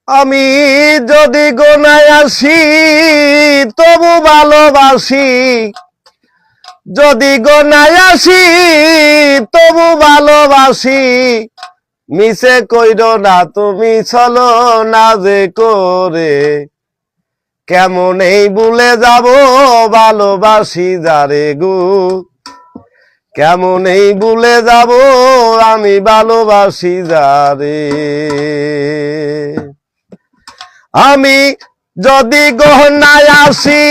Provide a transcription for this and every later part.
আমি যদি গোনায় আসি তবু ভালোবাসি, যদি গোনায় আসি তবু ভালোবাসি। মিছে কইরো না তুমি চলো না যে করে, কেমন এই ভুলে যাব ভালোবাসি যারে গো, কেমন এই ভুলে যাব আমি ভালোবাসি যারে। আমি যদি গহনায় আসি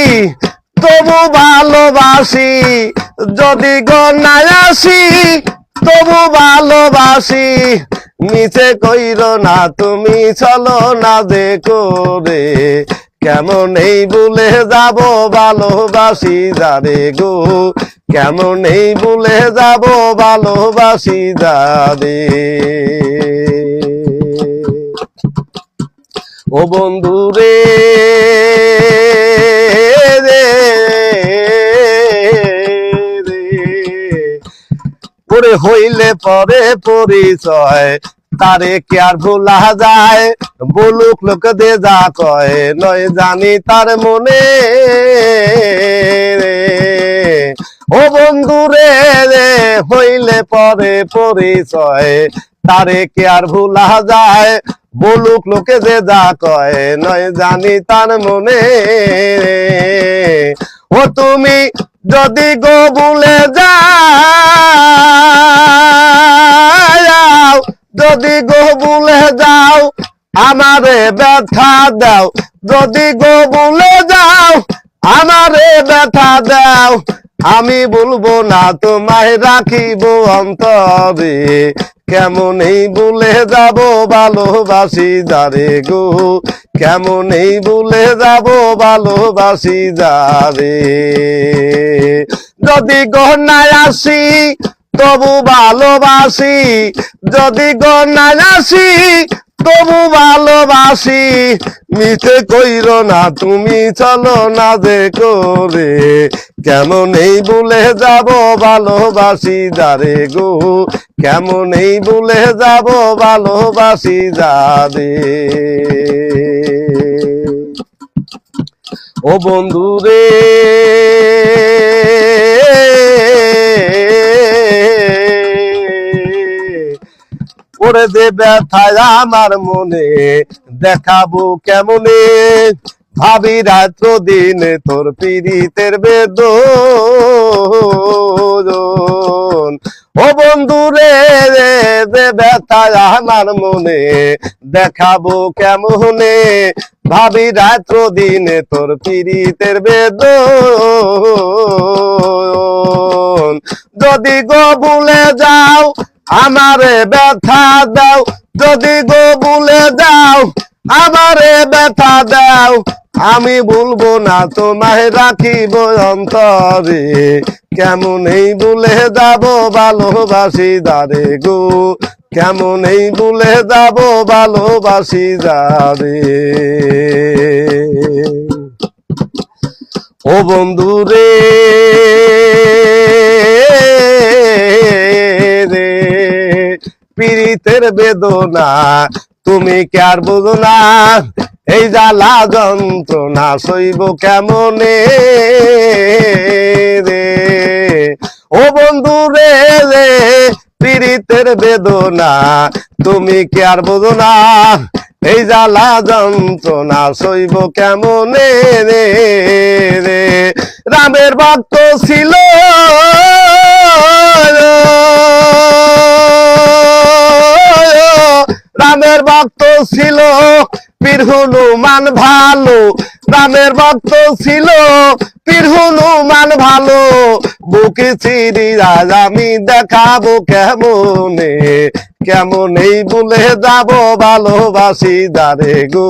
তবু ভালোবাসি, যদি গহনায় আসি তবু ভালোবাসি। মিছে কইরো না তুমি চলো না যে করে, কেমন এই ভুলে যাব ভালোবাসি যারে গো, কেমন এই ভুলে যাব ভালোবাসি যারে। ও বন্ধু রে পরে হইলে পরে পরিচয়, তারে কি আর ভোলা যায়? বলুক লোক দে যা কয়, নয় জানি তার মনে। ও বন্ধু রে হইলে পরে পরিচয়, তারে কি আর ভোলা যায়? বলুক লোকে যে যা কয়, নয় জানি তার মনে। ও তুমি যদি গো ভুলে যাও, যদি গো ভুলে যাও আমারে ব্যথা দাও, যদি গো ভুলে যাও আমারে ব্যথা দাও। আমি বলবো না তোমায় রাখিব অন্তরে, কেমন এই ভুলে যাব ভালোবাসি যারে গো, কেমন এই ভুলে যাব ভালোবাসি যারে। যদি গহনায় আসি তবু ভালোবাসি, যদি গহনায় আসি তবু ভালোবাসি। মিছে কইরো না তুমি চলো না যে করে, কেমন এই ভুলে যাব ভালোবাসি যারে গো, কেমন এই ভুলে যাব ভালোবাসি যারে। ও বন্ধু রে পড়ে দে ব্যথায় আমার মনে, দেখাবো কেমনে ভাবি রাত্র দিন তোর পীড়িতের বেদন। ও বন্ধু রে দে ব্যথায় আমার মনে, দেখাবো কেমনে ভাবি রাত্র দিন তোর পীড়িতের বেদন। যদি গো ভুলে যাও আমারে ব্যথা দাও, যদি গো ভুলে যাও আমারে ব্যথা দাও। আমি ভুলবো না তোমায় রাখিব অন্তরে, কেমন এই ভুলে যাব ভালোবাসি যারে গো, কেমন এই ভুলে যাব ভালোবাসি যারে। ও বন্ধু রে পীড়িতের বেদনা তুমি কি আর বুঝো না? এই জ্বালা যন্ত্রণা সইব কেমনে রে। ও বন্ধু রে পীড়িতের বেদনা তুমি কি আর বুঝো না? এই জ্বালা যন্ত্রণা সইব কেমনে রে। রামের ভক্ত ছিল রামের ভক্ত ছিল পীর হনুমান ভালো, রামের ভক্ত ছিল পীর হনুমান ভালো। বুকে চিরি আজ আমি দেখাবো কেমনে, কেমন এই ভুলে যাব ভালোবাসি যারে গো,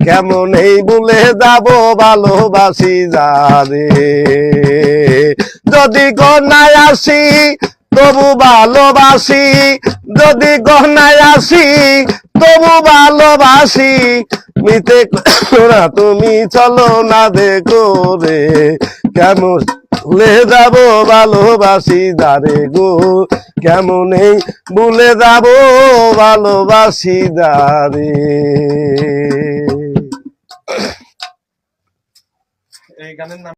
কেমন এই ভুলে যাব ভালোবাসি যারে। যদি গহনায় আসি তবু ভালোবাসি, যদি গহনায় আসি তবু ভালোবাসি মিতে না তুমি চলো না দেখো রে কেমন ভুলে যাব ভালোবাসি দারে গো কেমনে ভুলে যাব ভালোবাসি দারে এই গানের নাম